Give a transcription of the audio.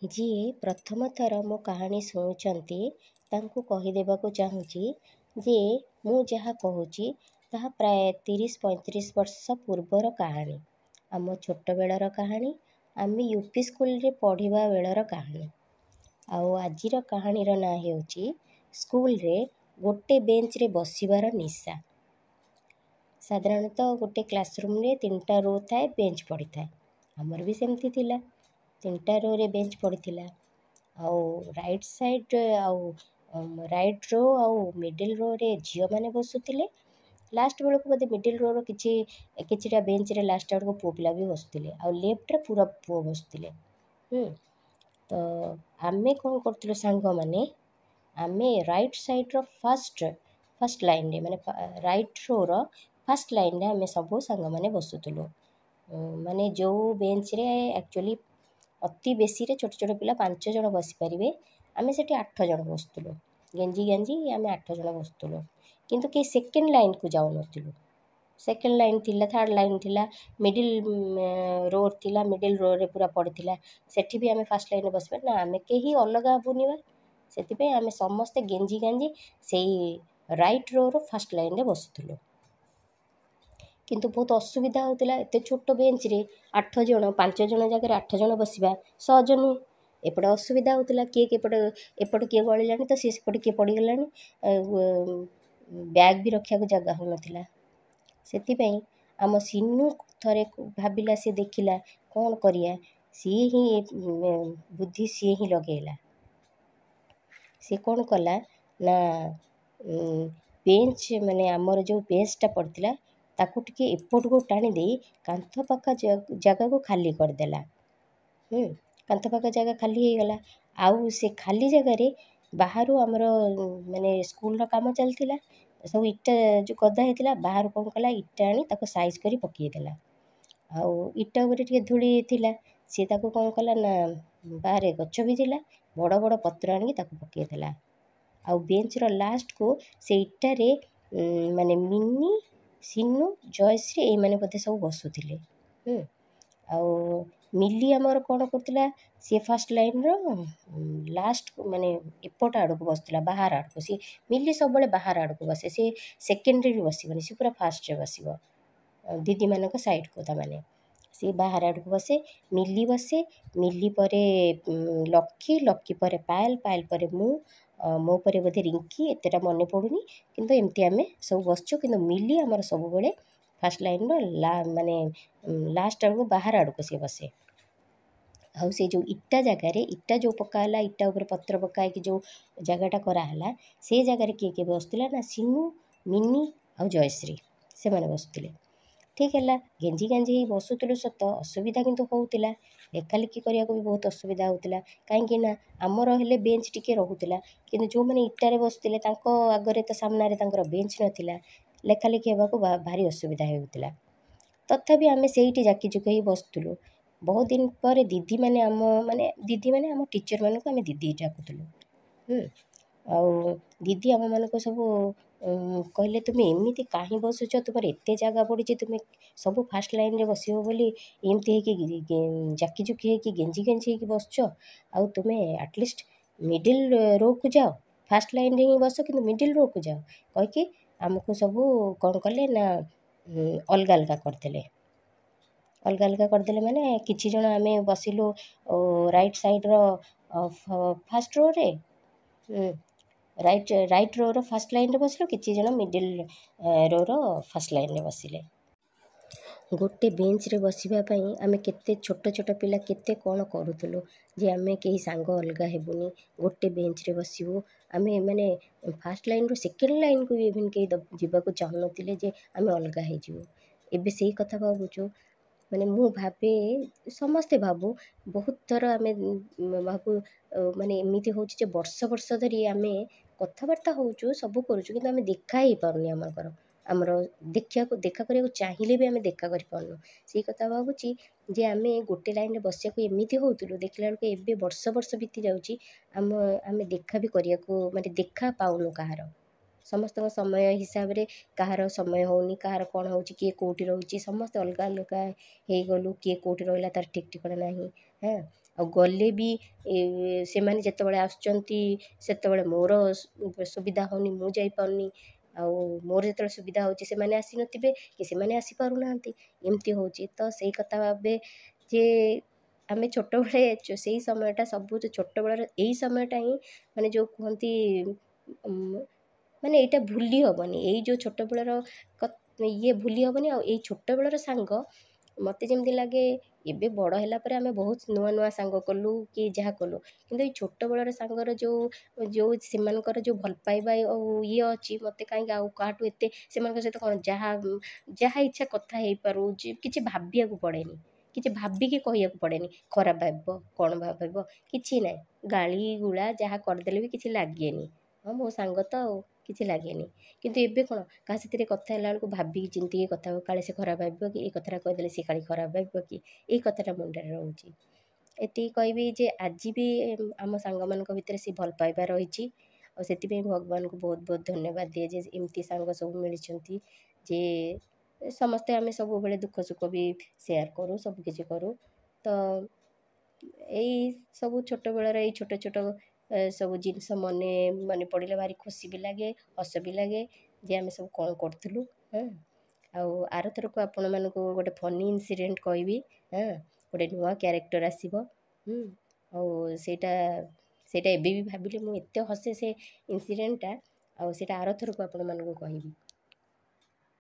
ଯିଏ ପ୍ରଥମ ଥର ମୋ କାହାଣୀ ଶୁଣୁଛନ୍ତି ତାଙ୍କୁ କହିଦେବାକୁ ଚାହୁଁଛି ଯେ ମୁଁ ଯାହା କହୁଛି ତାହା ପ୍ରାୟ 30-35 ବର୍ଷ ପୂର୍ବର କାହାଣୀ। ଆମ ଛୋଟବେଳର କାହାଣୀ, ଆମେ ୟୁପି ସ୍କୁଲରେ ପଢ଼ିବା ବେଳର କାହାଣୀ। ଆଉ ଆଜିର କାହାଣୀର ନାଁ ହେଉଛି ସ୍କୁଲରେ ଗୋଟେ ବେଞ୍ଚରେ ବସିବାର ନିଶା। ସାଧାରଣତଃ ଗୋଟେ କ୍ଲାସରୁମ୍ରେ 3ଟା ରୋ ଥାଏ, ବେଞ୍ଚ ପଡ଼ିଥାଏ। ଆମର ବି ସେମିତି ଥିଲା, 3ଟା ରୋରେ ବେଞ୍ଚ ପଡ଼ିଥିଲା। ଆଉ ରାଇଟ୍ ସାଇଡ଼୍ ଆଉ ରାଇଟ୍ ରୋ ଆଉ ମିଡ଼ିଲ୍ ରୋରେ ଝିଅମାନେ ବସୁଥିଲେ। ଲାଷ୍ଟ ବେଳକୁ ବୋଧେ ମିଡ଼ିଲ୍ ରୋର କିଛିଟା ବେଞ୍ଚରେ ଲାଷ୍ଟ ଆଡ଼କୁ ପୁଅ ପିଲା ବି ବସୁଥିଲେ, ଆଉ ଲେଫ୍ଟରେ ପୁରା ପୁଅ ବସୁଥିଲେ। ତ ଆମେ କ'ଣ କରୁଥିଲୁ ସାଙ୍ଗମାନେ, ଆମେ ରାଇଟ୍ ସାଇଡ଼୍ର ଫାଷ୍ଟ ଲାଇନ୍ରେ ମାନେ ରାଇଟ୍ ରୋର ଫାଷ୍ଟ ଲାଇନ୍ରେ ଆମେ ସବୁ ସାଙ୍ଗମାନେ ବସୁଥିଲୁ। ମାନେ ଯେଉଁ ବେଞ୍ଚରେ ଆକ୍ଚୁଆଲି ଅତି ବେଶୀରେ ଛୋଟ ଛୋଟ ପିଲା 5 ଜଣ ବସିପାରିବେ, ଆମେ ସେଠି 8 ଜଣ ବସୁଥିଲୁ। ଗେଞ୍ଜି ଆମେ 8 ଜଣ ବସୁଥିଲୁ, କିନ୍ତୁ କେହି ସେକେଣ୍ଡ ଲାଇନ୍କୁ ଯାଉନଥିଲୁ। ସେକେଣ୍ଡ ଲାଇନ୍ ଥିଲା, ଥାର୍ଡ଼ ଲାଇନ୍ ଥିଲା, ମିଡ଼ିଲ୍ ରୋ ଥିଲା, ମିଡ଼ିଲ୍ ରୋରେ ପୁରା ପଡ଼ିଥିଲା, ସେଠି ବି ଆମେ ଫାଷ୍ଟ ଲାଇନ୍ରେ ବସିବା ନା, ଆମେ କେହି ଅଲଗା ହେବୁନି ବା। ସେଥିପାଇଁ ଆମେ ସମସ୍ତେ ଗେଞ୍ଜି ସେଇ ରାଇଟ୍ ରୋର ଫାଷ୍ଟ ଲାଇନ୍ରେ ବସୁଥିଲୁ। କିନ୍ତୁ ବହୁତ ଅସୁବିଧା ହେଉଥିଲା, ଏତେ ଛୋଟ ବେଞ୍ଚରେ 8 ଜଣ, 5 ଜଣ ଜାଗାରେ 8 ଜଣ ବସିବା ସହଜ ନୁହେଁ। ଏପଟେ ଅସୁବିଧା ହେଉଥିଲା, ଏପଟେ କିଏ ଗଳିଲାଣି ତ ସିଏ ସେପଟେ କିଏ ପଡ଼ିଗଲାଣି, ବ୍ୟାଗ୍ ବି ରଖିବାକୁ ଜାଗା ହେଉନଥିଲା। ସେଥିପାଇଁ ଆମ ସିନୁ ଥରେ ଭାବିଲା, ସେ ଦେଖିଲା କ'ଣ କରିବା, ସିଏ ହିଁ ଲଗେଇଲା। ସେ କ'ଣ କଲା ନା, ବେଞ୍ଚ ମାନେ ଆମର ଯେଉଁ ବେଞ୍ଚଟା ପଡ଼ିଥିଲା ତାକୁ ଟିକେ ଏପଟକୁ ଟାଣି ଦେଇ କାନ୍ଥ ପାଖ ଜାଗାକୁ ଖାଲି କରିଦେଲା। କାନ୍ଥ ପାଖ ଜାଗା ଖାଲି ହେଇଗଲା। ଆଉ ସେ ଖାଲି ଜାଗାରେ ବାହାରୁ ଆମର ମାନେ ସ୍କୁଲର କାମ ଚାଲିଥିଲା, ସବୁ ଇଟା ଯେଉଁ ଗଦା ହେଇଥିଲା, ବାହାରୁ କ'ଣ କଲା, ଇଟା ଆଣି ତାକୁ ସାଇଜ୍ କରି ପକାଇଦେଲା। ଆଉ ଇଟା ଉପରେ ଟିକେ ଧୂଳି ଥିଲା, ସିଏ ତାକୁ କ'ଣ କଲା ନା, ବାହାରେ ଗଛ ବି ଥିଲା, ବଡ଼ ବଡ଼ ପତ୍ର ଆଣିକି ତାକୁ ପକାଇଦେଲା। ଆଉ ବେଞ୍ଚର ଲାଷ୍ଟକୁ ସେ ଇଟାରେ ମାନେ ମିନି, ସିନୁ, ଜୟଶ୍ରୀ ଏଇମାନେ ବୋଧେ ସବୁ ବସୁଥିଲେ। ଆଉ ମିଲି ଆମର କ'ଣ କରୁଥିଲା, ସିଏ ଫାଷ୍ଟ ଲାଇନ୍ର ଲାଷ୍ଟ ମାନେ ଏପଟ ଆଡ଼କୁ ବସୁଥିଲା, ବାହାର ଆଡ଼କୁ। ସିଏ ମିଲି ସବୁବେଳେ ବାହାର ଆଡ଼କୁ ବସେ, ସିଏ ସେକେଣ୍ଡରେ ବି ବସିବନି, ସିଏ ପୁରା ଫାଷ୍ଟରେ ବସିବ, ଦିଦିମାନଙ୍କ ସାଇଡ଼୍କୁ। ତା'ମାନେ ସିଏ ବାହାର ଆଡ଼କୁ ବସେ, ମିଲି ବସେ, ମିଲି ପରେ ଲକି ପରେ ପାଏଲ ପରେ ମୁଁ, ମୋ ପରେ ବୋଧେ ରିଙ୍କି, ଏତେଟା ମନେ ପଡ଼ୁନି, କିନ୍ତୁ ଏମିତି ଆମେ ସବୁ ବସିଛୁ। କିନ୍ତୁ ମିଲି ଆମର ସବୁବେଳେ ଫାଷ୍ଟ ଲାଇନ୍ର ମାନେ ଲାଷ୍ଟ ଆଡ଼କୁ ବାହାର ଆଡ଼କୁ ସିଏ ବସେ। ଆଉ ସେ ଯେଉଁ ଇଟା ଜାଗାରେ, ଇଟା ଯେଉଁ ପକା ହେଲା, ଇଟା ଉପରେ ପତ୍ର ପକା ହେଇକି ଯେଉଁ ଜାଗାଟା କରାହେଲା, ସେ ଜାଗାରେ କିଏ ବସୁଥିଲା ନା, ସିନୁ, ମିନି ଆଉ ଜୟଶ୍ରୀ, ସେମାନେ ବସୁଥିଲେ। ଠିକ୍ ହେଲା, ଗେଞ୍ଜି ହେଇ ବସୁଥିଲୁ ସତ, ଅସୁବିଧା କିନ୍ତୁ ହେଉଥିଲା। ଲେଖାଲେଖି କରିବାକୁ ବି ବହୁତ ଅସୁବିଧା ହେଉଥିଲା, କାହିଁକି ନା ଆମର ହେଲେ ବେଞ୍ଚ ଟିକେ ରହୁଥିଲା, କିନ୍ତୁ ଯେଉଁମାନେ ଇଟାରେ ବସୁଥିଲେ ତାଙ୍କ ଆଗରେ ତ ସାମ୍ନାରେ ତାଙ୍କର ବେଞ୍ଚ ନଥିଲା, ଲେଖାଲେଖି ହେବାକୁ ଭାରି ଅସୁବିଧା ହେଉଥିଲା। ତଥାପି ଆମେ ସେଇଠି ଜାକିଜୁକି ହେଇ ବସୁଥିଲୁ। ବହୁତ ଦିନ ପରେ ଦିଦିମାନେ ଆମ ଟିଚରମାନଙ୍କୁ ଆମେ ଦିଦି ଡାକୁଥିଲୁ। ଆଉ ଦିଦି ଆମମାନଙ୍କୁ ସବୁ କହିଲେ, ତୁମେ ଏମିତି କାହିଁ ବସୁଛ, ତୁମର ଏତେ ଜାଗା ପଡ଼ିଛି, ତୁମେ ସବୁ ଫାଷ୍ଟ ଲାଇନ୍ରେ ବସିବ ବୋଲି ଏମିତି ହେଇକି ଜାକିଜୁକି ହେଇକି ଗେଞ୍ଜି ହେଇକି ବସୁଛ, ଆଉ ତୁମେ ଆଟଲିଷ୍ଟ ମିଡ଼ିଲ୍ ରୋକୁ ଯାଅ, ଫାଷ୍ଟ ଲାଇନ୍ରେ ହିଁ ବସ, କିନ୍ତୁ ମିଡ଼ିଲ୍ ରୋକୁ ଯାଅ କହିକି ଆମକୁ ସବୁ କ'ଣ କଲେ ନା, ଅଲଗା ଅଲଗା କରିଦେଲେ। ମାନେ କିଛି ଜଣ ଆମେ ବସିଲୁ ରାଇଟ୍ ସାଇଡ଼୍ର ଫାଷ୍ଟ ରୋରେ, ରାଇଟ୍ ରୋର ଫାଷ୍ଟ ଲାଇନ୍ରେ ବସିଲୁ, କିଛି ଜଣ ମିଡ଼ିଲ୍ ରୋର ଫାଷ୍ଟ ଲାଇନ୍ରେ ବସିଲେ। ଗୋଟେ ବେଞ୍ଚରେ ବସିବା ପାଇଁ ଆମେ କେତେ ଛୋଟ ପିଲା କେତେ କ'ଣ କରୁଥିଲୁ, ଯେ ଆମେ କେହି ସାଙ୍ଗ ଅଲଗା ହେବୁନି, ଗୋଟେ ବେଞ୍ଚରେ ବସିବୁ। ଆମେ ମାନେ ଫାଷ୍ଟ ଲାଇନ୍ରୁ ସେକେଣ୍ଡ ଲାଇନ୍କୁ ବି ଇଭେନ୍ କେହି ଯିବାକୁ ଚାହୁଁନଥିଲେ ଯେ ଆମେ ଅଲଗା ହେଇଯିବୁ। ଏବେ ସେଇ କଥା ଭାବୁଛୁ, ମାନେ ମୁଁ ଭାବେ, ସମସ୍ତେ ଭାବୁ, ବହୁତ ଥର ଆମେ ଭାବୁ, ମାନେ ଏମିତି ହେଉଛି ଯେ ବର୍ଷ ଧରି ଆମେ କଥାବାର୍ତ୍ତା ହେଉଛୁ, ସବୁ କରୁଛୁ, କିନ୍ତୁ ଆମେ ଦେଖା ହେଇପାରୁନି। ଆମର ଦେଖା କରିବାକୁ ଚାହିଁଲେ ବି ଆମେ ଦେଖା କରିପାରୁନୁ। ସେଇ କଥା ଭାବୁଛି ଯେ ଆମେ ଗୋଟେ ଲାଇନ୍ରେ ବସିବାକୁ ଏମିତି ହେଉଥିଲୁ, ଦେଖିଲା ବେଳକୁ ଏବେ ବର୍ଷ ବିତି ଯାଉଛି, ଆମେ ଦେଖା ବି କରିବାକୁ ମାନେ ଦେଖା ପାଉନୁ କାହାର। ସମସ୍ତଙ୍କ ସମୟ ହିସାବରେ କାହାର ସମୟ ହେଉନି, କାହାର କ'ଣ ହେଉଛି, କିଏ କେଉଁଠି ରହୁଛି, ସମସ୍ତେ ଅଲଗା ହେଇଗଲୁ, କିଏ କେଉଁଠି ରହିଲା ତାର ଠିକ୍ ଠିକଣା ନାହିଁ। ଆଉ ଗଲେ ବି ସେମାନେ ଯେତେବେଳେ ଆସୁଛନ୍ତି ସେତେବେଳେ ମୋର ସୁବିଧା ହେଉନି, ମୁଁ ଯାଇପାରୁନି। ଆଉ ମୋର ଯେତେବେଳେ ସୁବିଧା ହେଉଛି ସେମାନେ ଆସିନଥିବେ କି ସେମାନେ ଆସିପାରୁନାହାନ୍ତି, ଏମିତି ହେଉଛି। ତ ସେଇ କଥା ଭାବେ ଯେ ଆମେ ଛୋଟବେଳେ ସେଇ ସମୟଟା ସବୁଠୁ ଛୋଟବେଳର ଏଇ ସମୟଟା ହିଁ ମାନେ ଯେଉଁ କୁହନ୍ତି ମାନେ ଏଇଟା ଭୁଲି ହେବନି। ଏଇ ଯେଉଁ ଛୋଟବେଳର ଇଏ ଭୁଲି ହେବନି। ଆଉ ଏଇ ଛୋଟବେଳର ସାଙ୍ଗ ମୋତେ ଯେମିତି ଲାଗେ ଏବେ ବଡ଼ ହେଲା ପରେ ଆମେ ବହୁତ ନୂଆ ନୂଆ ସାଙ୍ଗ କଲୁ କି ଯାହା କଲୁ, କିନ୍ତୁ ଏଇ ଛୋଟବେଳର ସାଙ୍ଗର ଯେଉଁ ସେମାନଙ୍କର ଯେଉଁ ଭଲ ପାଇବା ଆଉ ଇଏ ଅଛି, ମୋତେ କାହିଁକି ଆଉ କାହାଠୁ ଏତେ ସେମାନଙ୍କ ସହିତ କ'ଣ ଯାହା ଇଚ୍ଛା କଥା ହେଇପାରୁ, କିଛି ଭାବିବାକୁ ପଡ଼େନି, କିଛି ଭାବିକି କହିବାକୁ ପଡ଼େନି। ଖରାପ ଭାବିବ କ'ଣ ଭାବିବ କିଛି ନାହିଁ, ଗାଳି ଗୁଳା ଯାହା କରିଦେଲେ ବି କିଛି ଲାଗେନି। ହଁ ମୋ ସାଙ୍ଗ ତ ଆଉ କିଛି ଲାଗେନି। କିନ୍ତୁ ଏବେ କ'ଣ କାହା ସାଥିରେ କଥା ହେଲା ବେଳକୁ ଭାବିକି ଚିନ୍ତିକି କଥା ହେବ, କାଳେ ସେ ଖରାପ ଭାବିବ କି, ଏଇ କଥାଟା କହିଦେଲେ ସେ କାଳେ ଖରାପ ଭାବିବ କି, ଏଇ କଥାଟା ମୁଣ୍ଡରେ ରହୁଛି। ଏତିକି କହିବି ଯେ ଆଜି ବି ଆମ ସାଙ୍ଗମାନଙ୍କ ଭିତରେ ସେ ଭଲ ପାଇବା ରହିଛି। ଆଉ ସେଥିପାଇଁ ଭଗବାନଙ୍କୁ ବହୁତ ବହୁତ ଧନ୍ୟବାଦ ଦିଏ ଯେ ଏମିତି ସାଙ୍ଗ ସବୁ ମିଳିଛନ୍ତି, ଯେ ସମସ୍ତେ ଆମେ ସବୁବେଳେ ଦୁଃଖ ସୁଖ ବି ସେୟାର କରୁ, ସବୁକିଛି କରୁ। ତ ଏଇ ସବୁ ଛୋଟବେଳର ଏଇ ଛୋଟ ଛୋଟ ସବୁ ଜିନିଷ ମନେ ପଡ଼ିଲେ ଭାରି ଖୁସି ବି ଲାଗେ, ହସ ବି ଲାଗେ ଯେ ଆମେ ସବୁ କ'ଣ କରୁଥିଲୁ। ହଁ, ଆଉ ଆରଥରକୁ ଆପଣମାନଙ୍କୁ ଗୋଟେ ଫନି ଇନସିଡେଣ୍ଟ କହିବି। ହଁ, ଗୋଟେ ନୂଆ କ୍ୟାରେକ୍ଟର ଆସିବ। ଆଉ ସେଇଟା ଏବେ ବି ଭାବିଲେ ମୁଁ ଏତେ ହସେ ସେ ଇନସିଡେଣ୍ଟଟା। ଆଉ ସେଇଟା ଆରଥରକୁ ଆପଣମାନଙ୍କୁ କହିବି।